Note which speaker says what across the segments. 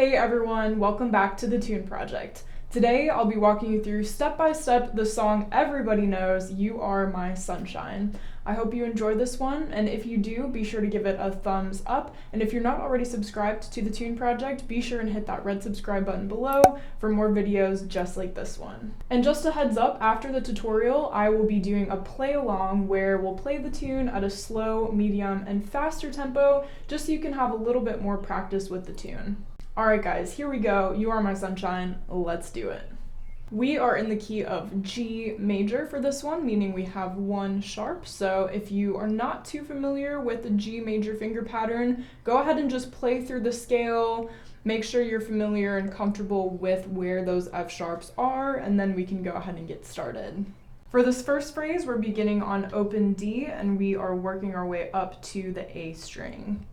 Speaker 1: Hey everyone, welcome back to the Tune Project. Today I'll be walking you through step by step the song everybody knows, You Are My Sunshine. I hope you enjoyed this one, and if you do, be sure to give it a thumbs up, and if you're not already subscribed to the Tune Project, be sure and hit that red subscribe button below for more videos just like this one. And just a heads up, after the tutorial, I will be doing a play along where we'll play the tune at a slow, medium, and faster tempo, just so you can have a little bit more practice with the tune. Alright guys, here we go. You Are My Sunshine. Let's do it. We are in the key of G major for this one, meaning we have one sharp. So if you are not too familiar with the G major finger pattern, go ahead and just play through the scale. Make sure you're familiar and comfortable with where those F sharps are, and then we can go ahead and get started. For this first phrase, we're beginning on open D, and we are working our way up to the A string.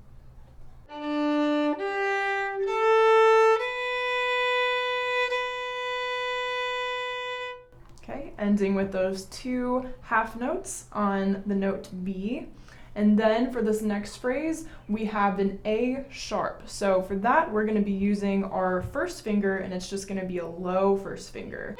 Speaker 1: Okay, ending with those two half notes on the note B. And then for this next phrase, we have an A sharp. So for that, we're going to be using our first finger, and it's just going to be a low first finger.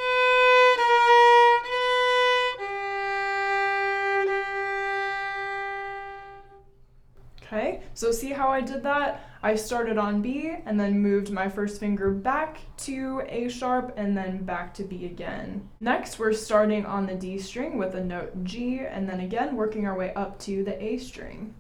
Speaker 1: Okay, so see how I did that? I started on B and then moved my first finger back to A sharp and then back to B again. Next, we're starting on the D string with a note G and then again working our way up to the A string.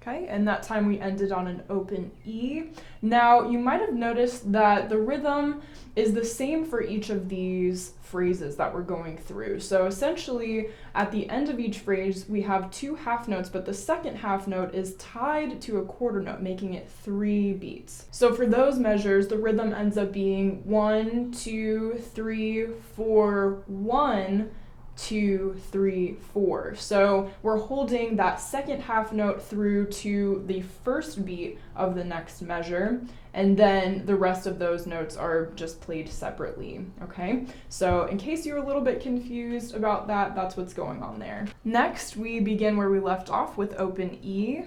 Speaker 1: Okay, and that time we ended on an open E. Now, you might have noticed that the rhythm is the same for each of these phrases that we're going through. So essentially, at the end of each phrase, we have two half notes, but the second half note is tied to a quarter note, making it 3 beats. So for those measures, the rhythm ends up being 1, 2, 3, 4, 1, 2, 3, 4. So we're holding that second half note through to the first beat of the next measure, and then the rest of those notes are just played separately, okay? So in case you're a little bit confused about that, that's what's going on there. Next, we begin where we left off with open E.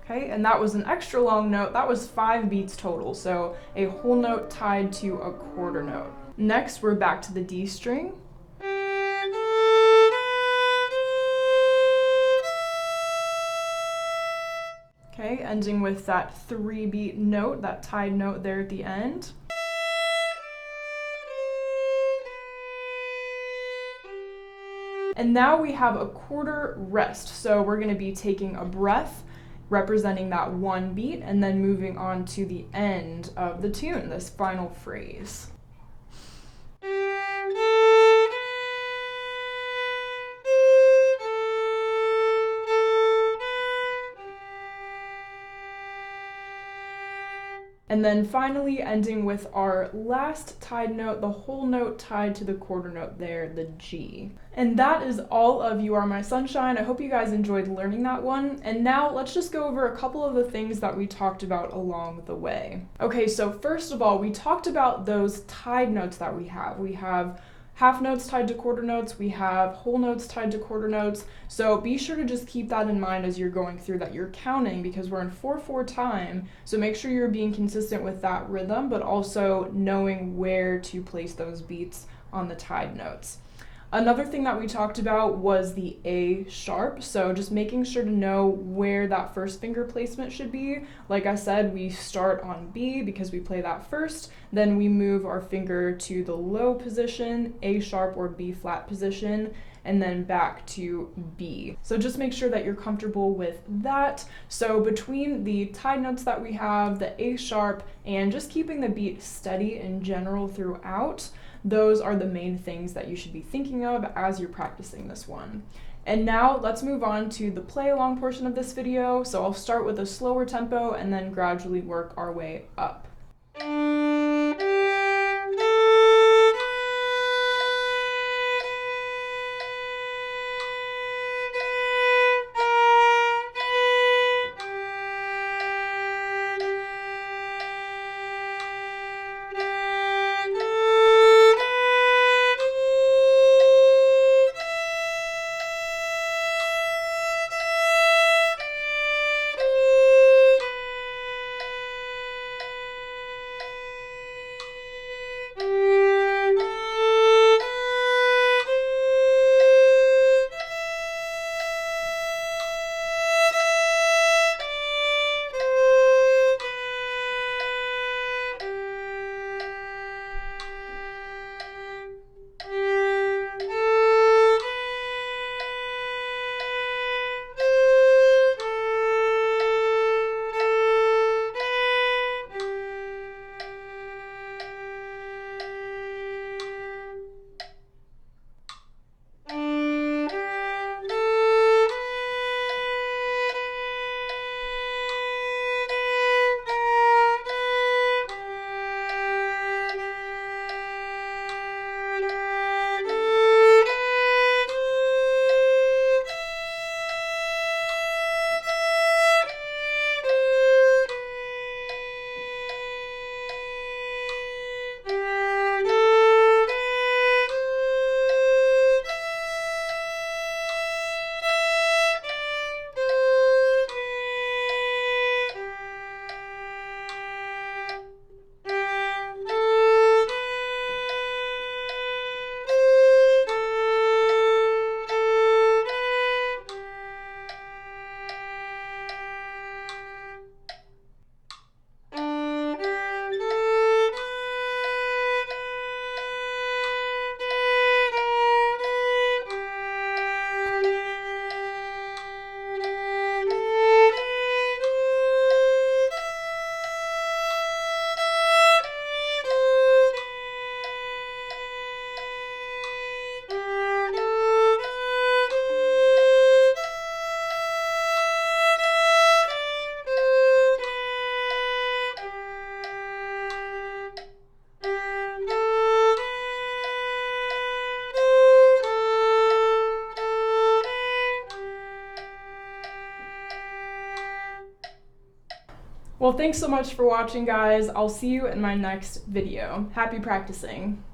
Speaker 1: Okay, and that was an extra long note. That was 5 beats total, so a whole note tied to a quarter note. Next, we're back to the D string. Okay, ending with that 3-beat note, that tied note there at the end. And now we have a quarter rest, so we're going to be taking a breath, representing that 1 beat, and then moving on to the end of the tune, this final phrase. And then finally ending with our last tied note, the whole note tied to the quarter note there, the G. And that is all of You Are My Sunshine. I hope you guys enjoyed learning that one. And now let's just go over a couple of the things that we talked about along the way. Okay, so first of all, we talked about those tied notes that we have. We have half notes tied to quarter notes, we have whole notes tied to quarter notes, so be sure to just keep that in mind as you're going through, that you're counting, because we're in 4/4 time, so make sure you're being consistent with that rhythm, but also knowing where to place those beats on the tied notes. Another thing that we talked about was the A sharp, so just making sure to know where that first finger placement should be. Like I said, we start on B because we play that first, then we move our finger to the low position, A sharp or B flat position, and then back to B. So just make sure that you're comfortable with that. So between the tied notes that we have, the A sharp, and just keeping the beat steady in general throughout, those are the main things that you should be thinking of as you're practicing this one. And now let's move on to the play along portion of this video. So I'll start with a slower tempo and then gradually work our way up. Well, thanks so much for watching, guys. I'll see you in my next video. Happy practicing.